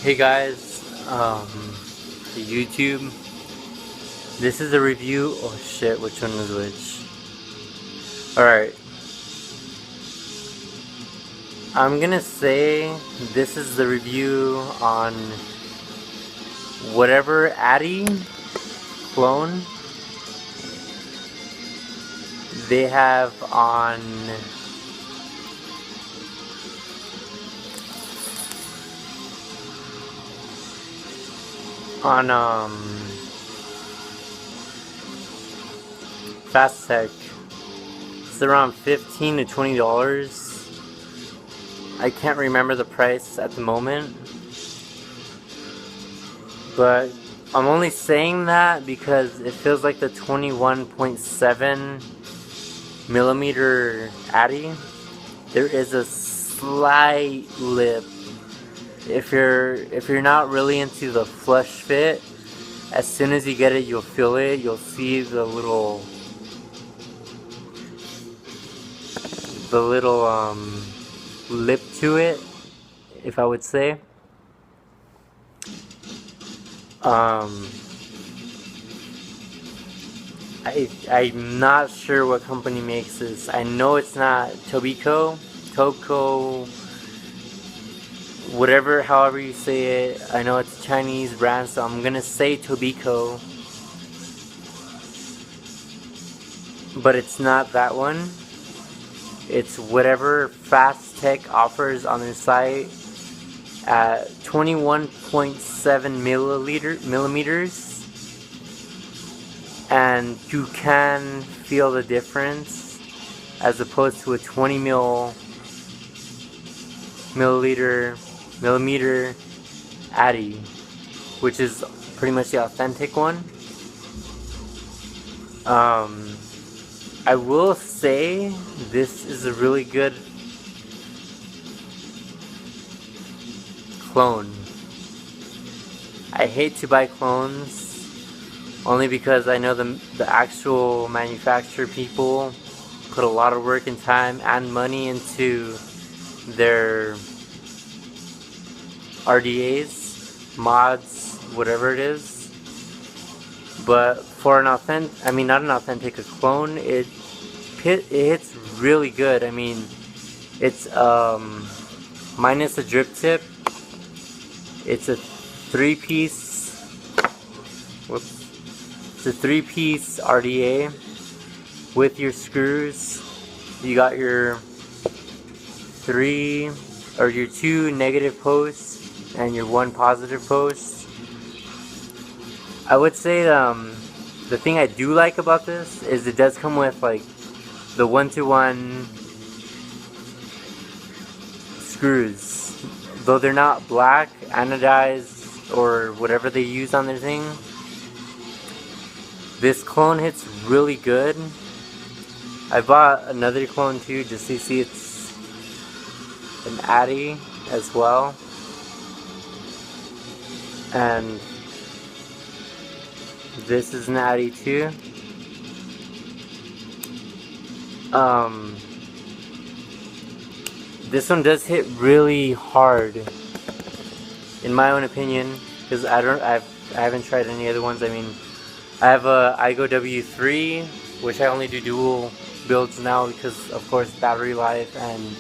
Hey guys, YouTube. This is a review. Oh shit, which one is which? Alright. I'm gonna say this is the review on whatever Atty clone they have on FastTech. It's around $15 to $20. I can't remember the price at the moment, but I'm only saying that because it feels like the 21.7 millimeter Atty. There is a slight lip. If you're not really into the flush fit, as soon as you get it, you'll feel it. You'll see the little lip to it, if I would say. I'm not sure what company makes this. I know it's not Tobh, whatever, however you say it. I know it's a Chinese brand, so I'm gonna say Tobh, but it's not that one. It's whatever FastTech offers on their site at 21.7 millimeters, and you can feel the difference as opposed to a 20 millimeter Atty, which is pretty much the authentic one. I will say this is a really good clone. I hate to buy clones only because I know the actual manufacturer people put a lot of work and time and money into their RDAs, mods, whatever it is. But for an authentic, I mean not an authentic, a clone, it hits really good. I mean, it's minus a drip tip. It's a three-piece. Whoops. It's a three-piece RDA with your screws. You got your your two negative posts and your one positive post. I would say the thing I do like about this is it does come with like the 1-to-1 screws. Though they're not black, anodized, or whatever they use on their thing, this clone hits really good. I bought another clone too, just to see it's an Atty as well. And this is an Atty too. This one does hit really hard, in my own opinion, because I haven't tried any other ones. I mean, I have a iGo W3, which I only do dual builds now because, of course, battery life, and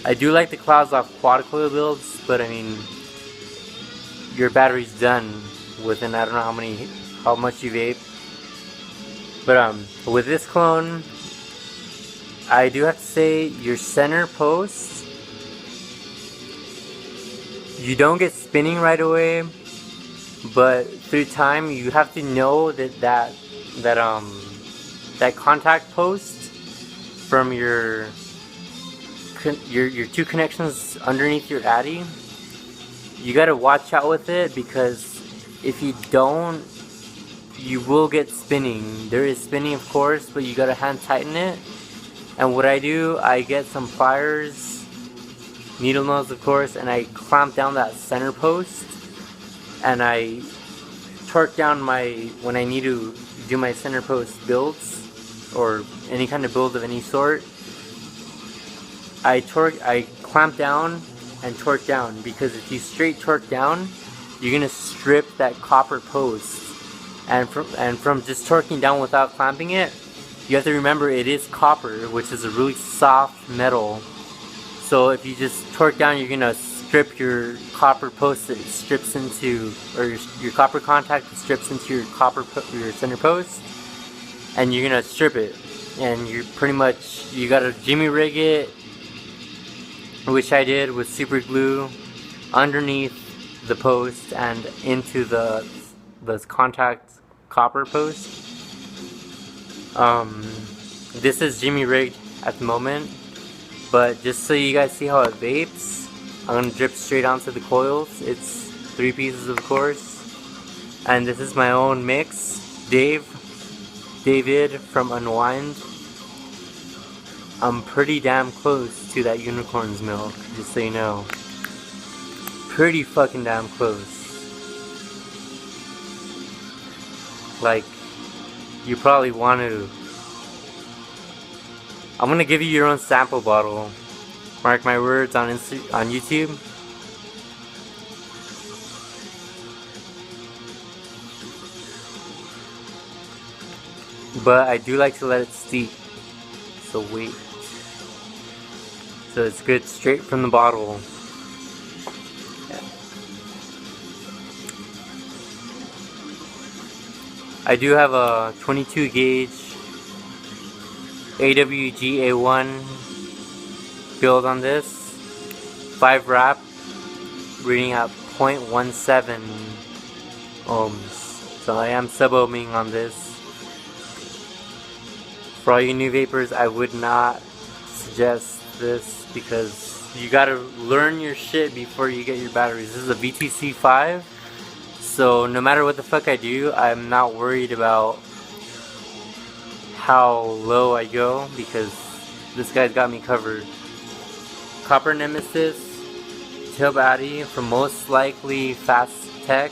I do like the clouds off quad coil builds, but I mean, your battery's done within I don't know how much you vape. But with this clone, I do have to say your center post, you don't get spinning right away, but through time you have to know that contact post from your two connections underneath your Atty, you gotta watch out with it, because if you don't, you will get spinning. There is spinning, of course, but you gotta hand tighten it. And what I do, I get some pliers, needle nose of course, and I clamp down that center post, and I torque down when I need to do my center post builds, or any kind of build of any sort. I clamp down and torque down, because if you straight torque down, you're gonna strip that copper post. And from just torquing down without clamping it, you have to remember it is copper, which is a really soft metal. So if you just torque down, you're gonna strip your copper post that it strips into, or your copper contact that strips into your center post, and you're gonna strip it. And you're pretty much, you gotta jimmy rig it, which I did with super glue underneath the post and into the contact copper post. This is jimmy rigged at the moment, but just so you guys see how it vapes, I'm gonna drip straight onto the coils. It's 3 pieces, of course, and this is my own mix. David from Unwind. I'm pretty damn close to that unicorn's milk, just so you know. Pretty fucking damn close. Like, you probably want to. I'm gonna give you your own sample bottle. Mark my words on YouTube. But I do like to let it steep. So wait. So it's good straight from the bottle. I do have a 22 gauge AWG A1 build on this. 5 wrap, reading at 0.17 ohms. So I am sub-ohming on this. For all you new vapors, I would not suggest this because you gotta learn your shit before you get your batteries. This is a VTC 5, so no matter what the fuck I do, I'm not worried about how low I go because this guy's got me covered. Copper Nemesis, Tobh Atty from most likely FastTech,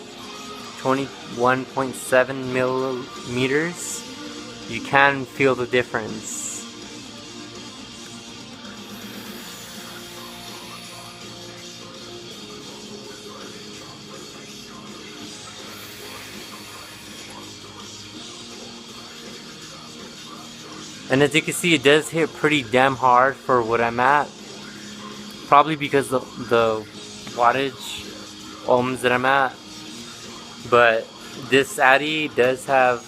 21.7 millimeters. You can feel the difference. And as you can see, it does hit pretty damn hard for what I'm at. Probably because the wattage ohms that I'm at. But this Atty does have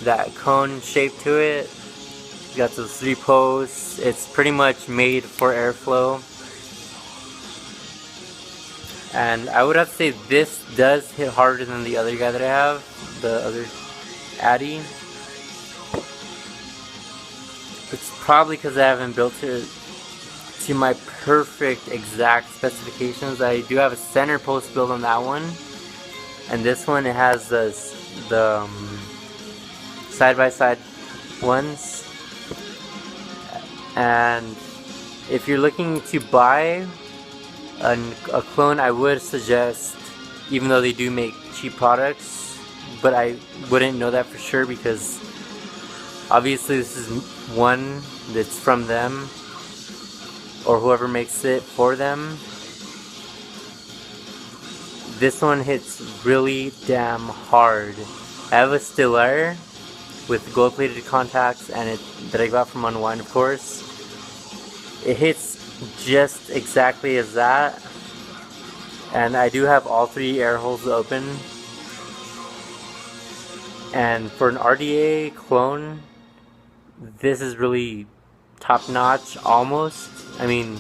that cone shape to it. You got those 3 posts. It's pretty much made for airflow. And I would have to say this does hit harder than the other guy that I have, the other Atty. It's probably because I haven't built it to my perfect exact specifications. I do have a center post build on that one, and this one it has the side-by-side ones. And if you're looking to buy a clone, I would suggest, even though they do make cheap products, but I wouldn't know that for sure because obviously this is one that's from them or whoever makes it for them. This one hits really damn hard. I have a Stellar with gold-plated contacts and it that I got from Unwind, of course. It hits just exactly as that, and I do have all 3 air holes open. And for an RDA clone, this is really top-notch, almost. I mean,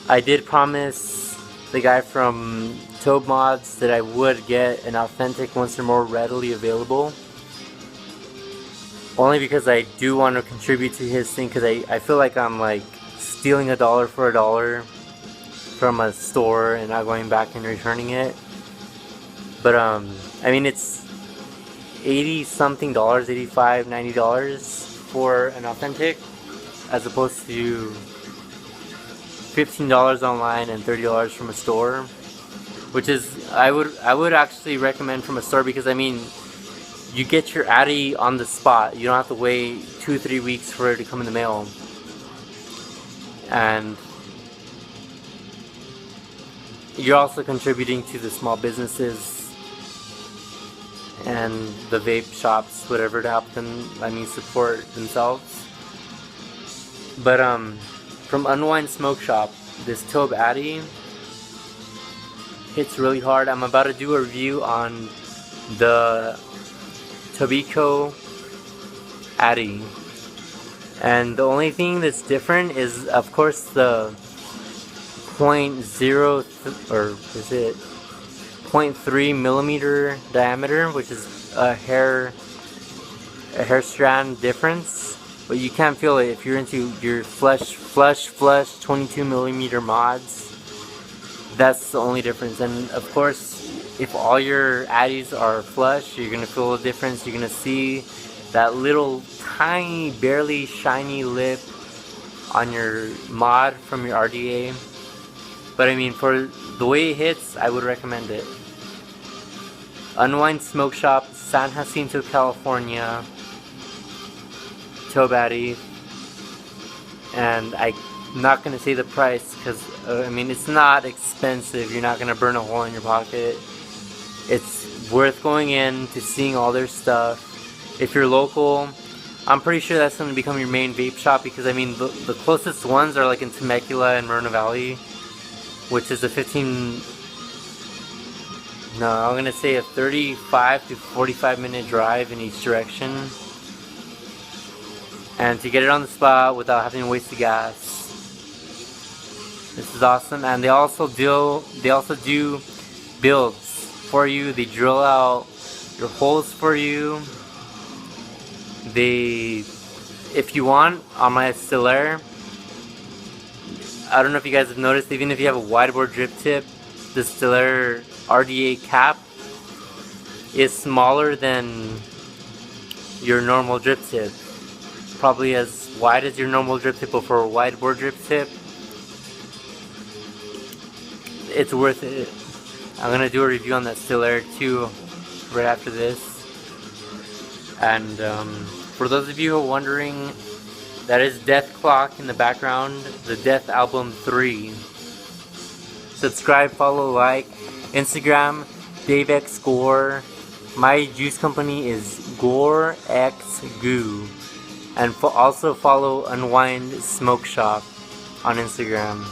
I did promise the guy from Tobh Mods that I would get an authentic once they're more readily available. Only because I do want to contribute to his thing, because I feel like I'm like stealing $1 for $1 from a store and not going back and returning it. But I mean, it's 80 something dollars, $85, $90 for an authentic, as opposed to $15 online and $30 from a store, which is I would actually recommend from a store, because I mean, you get your Atty on the spot. You don't have to wait 2-3 weeks for it to come in the mail. And you're also contributing to the small businesses and the vape shops, whatever, to help them, support themselves. But from Unwind Smoke Shop, this Tobh Atty hits really hard. I'm about to do a review on the Tobacco Atty, and the only thing that's different is, of course, the 0.3 millimeter diameter, which is a hair strand difference, but you can't feel it if you're into your flush 22 millimeter mods. That's the only difference. And of course, if all your Atties are flush, you're gonna feel a difference. You're gonna see that little tiny, barely shiny lip on your mod from your RDA. But I mean, for the way it hits, I would recommend it. Unwind Smoke Shop, San Jacinto, California. Tobh Atty. And I'm not going to say the price because, it's not expensive. You're not going to burn a hole in your pocket. It's worth going in to seeing all their stuff. If you're local, I'm pretty sure that's going to become your main vape shop, because the closest ones are like in Temecula and Moreno Valley, which is a 35 to 45 minute drive in each direction. And to get it on the spot without having to waste the gas, this is awesome. And they also do builds for you. They drill out your holes for you. If you want, on my Stellaire, I don't know if you guys have noticed, even if you have a wideboard drip tip, the Stellaire RDA cap is smaller than your normal drip tip. Probably as wide as your normal drip tip, but for a wideboard drip tip, it's worth it. I'm gonna do a review on that Stellaire too right after this. And for those of you who are wondering, that is Death Clock in the background, the Death Album 3. Subscribe, follow, like. Instagram, DaveXGore. My juice company is GoreXGoo. And also follow Unwind Smoke Shop on Instagram.